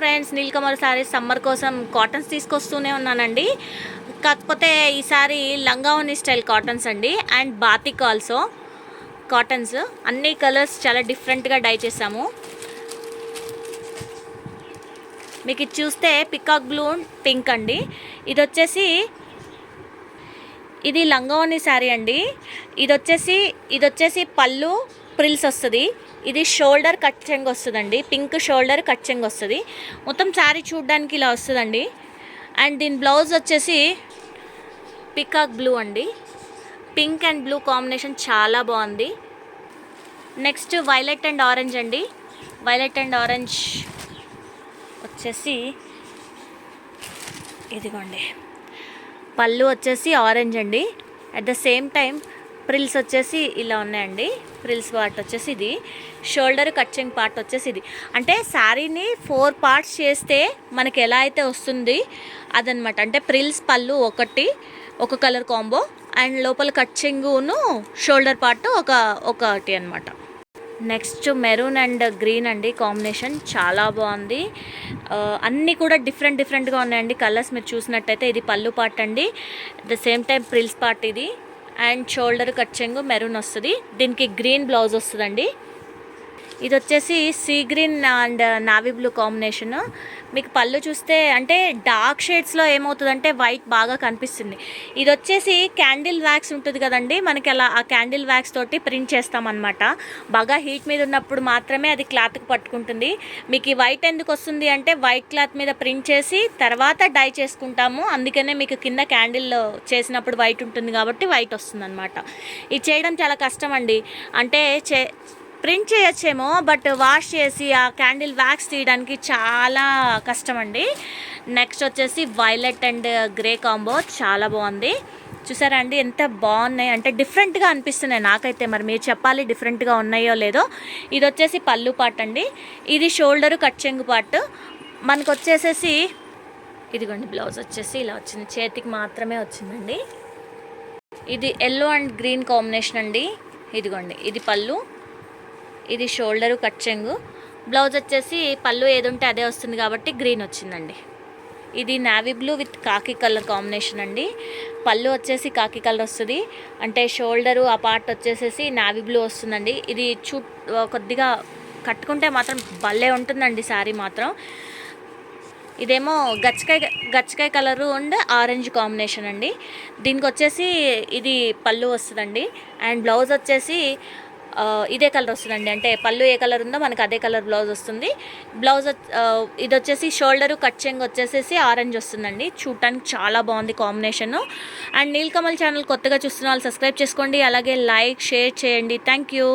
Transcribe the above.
Friends, Neelakamal saris summer కోసం cottons తీసుకొస్తూనే ఉన్నానండి. కాకపోతే ఈసారి లంగావోని స్టైల్ కాటన్స్ అండి, అండ్ బాతిక్ ఆల్సో కాటన్స్. అన్ని కలర్స్ చాలా డిఫరెంట్గా డై చేసాము. మీకు ఇది చూస్తే పికాక్ బ్లూ పింక్ అండి. ఇది లంగావోని శారీ అండి. ఇది వచ్చేసి పళ్ళు ప్రిల్స్ వస్తుంది. ఇది షోల్డర్ కట్ చెంగ్ వస్తుందండి, పింక్ షోల్డర్ కట్ చెంగ్ వస్తుంది. మొత్తం శారీ చూడడానికి ఇలా వస్తుందండి. అండ్ దీని బ్లౌజ్ వచ్చేసి పికాక్ బ్లూ అండి. పింక్ అండ్ బ్లూ కాంబినేషన్ చాలా బాగుంది. నెక్స్ట్ వైలెట్ అండ్ ఆరెంజ్ అండి. వైలెట్ అండ్ ఆరెంజ్ వచ్చేసి ఇదిగోండి, పళ్ళు వచ్చేసి ఆరెంజ్ అండి. అట్ ద సేమ్ టైం ప్రిల్స్ వచ్చేసి ఇలా ఉన్నాయండి. ప్రిల్స్ పార్ట్ వచ్చేసి ఇది, షోల్డర్ కట్చింగ్ పార్ట్ వచ్చేసి ఇది. అంటే శారీని 4 పార్ట్స్ చేస్తే మనకి ఎలా అయితే వస్తుంది అదనమాట. అంటే ప్రిల్స్ పళ్ళు ఒక కలర్ కాంబో, అండ్ లోపల కట్చింగును షోల్డర్ పార్ట్ ఒకటి అనమాట. నెక్స్ట్ మెరూన్ అండ్ గ్రీన్ అండి కాంబినేషన్ చాలా బాగుంది. అన్నీ కూడా డిఫరెంట్గా ఉన్నాయండి కలర్స్. మీరు చూసినట్టయితే ఇది పళ్ళు పార్ట్ అండి, at the same time frills part ఇది, అండ్ షోల్డర్ కట్చింగ్ మెరూన్ వస్తుంది. దీనికి గ్రీన్ బ్లౌజ్ వస్తుందండి. ఇది వచ్చేసి sea green and navy blue combination. మీకు పళ్ళు చూస్తే అంటే డార్క్ షేడ్స్లో ఏమవుతుందంటే వైట్ బాగా కనిపిస్తుంది. ఇది వచ్చేసి క్యాండిల్ వ్యాక్స్ ఉంటుంది కదండి, మనకి అలా ఆ క్యాండిల్ వ్యాక్స్ తోటి ప్రింట్ చేస్తామన్నమాట. బాగా హీట్ మీద ఉన్నప్పుడు మాత్రమే అది క్లాత్కి పట్టుకుంటుంది. మీకు ఈ వైట్ ఎందుకు వస్తుంది అంటే వైట్ క్లాత్ మీద ప్రింట్ చేసి తర్వాత డై చేసుకుంటాము. అందుకనే మీకు కింద క్యాండిల్ చేసినప్పుడు వైట్ ఉంటుంది కాబట్టి వైట్ వస్తుంది అనమాట. ఇది చేయడం చాలా కష్టం అండి. అంటే ప్రింట్ చేయొచ్చేమో, బట్ వాష్ చేసి ఆ క్యాండిల్ వ్యాక్స్ తీయడానికి చాలా కష్టం అండి. నెక్స్ట్ వచ్చేసి వైలెట్ అండ్ గ్రే కాంబో చాలా బాగుంది. చూసారా అండి ఎంత బాగున్నాయి, అంటే డిఫరెంట్గా అనిపిస్తున్నాయి నాకైతే. మరి మీరు చెప్పాలి డిఫరెంట్గా ఉన్నాయో లేదో. ఇది వచ్చేసి పళ్ళు పార్ట్ అండి. ఇది షోల్డరు కట్ చెంగు పార్ట్. మనకు వచ్చేసేసి ఇదిగోండి బ్లౌజ్ వచ్చేసి ఇలా వచ్చింది, చేతికి మాత్రమే వచ్చిందండి. ఇది ఎల్లో అండ్ గ్రీన్ కాంబినేషన్ అండి. ఇదిగోండి, ఇది పళ్ళు, ఇది షోల్డరు కట్ చెంగు. బ్లౌజ్ వచ్చేసి పళ్ళు ఏది ఉంటే అదే వస్తుంది కాబట్టి గ్రీన్ వచ్చిందండి. ఇది నావీ బ్లూ విత్ కాకి కలర్ కాంబినేషన్ అండి. పళ్ళు వచ్చేసి కాకి కలర్ వస్తుంది, అంటే షోల్డరు ఆ పార్ట్ వచ్చేసేసి నావీ బ్లూ వస్తుందండి. ఇది కొద్దిగా కట్టుకుంటే మాత్రం భలే ఉంటుందండి శారీ మాత్రం. ఇదేమో గచ్చకాయ కలరు అండ్ ఆరెంజ్ కాంబినేషన్ అండి. దీనికి వచ్చేసి ఇది పళ్ళు వస్తుందండి, అండ్ బ్లౌజ్ వచ్చేసి ఇదే కలర్ వస్తుందండి. అంటే పళ్ళు ఏ కలర్ ఉందో మనకు అదే కలర్ బ్లౌజ్ వస్తుంది. బ్లౌజ్ ఇది వచ్చేసి షోల్డరు కట్ చెంగ్ వచ్చేసేసి ఆరెంజ్ వస్తుందండి. చూడటానికి చాలా బాగుంది కాంబినేషను. అండ్ నీలకమల్ ఛానల్ కొత్తగా చూస్తున్న వాళ్ళు సబ్స్క్రైబ్ చేసుకోండి, అలాగే లైక్ షేర్ చేయండి. Thank you.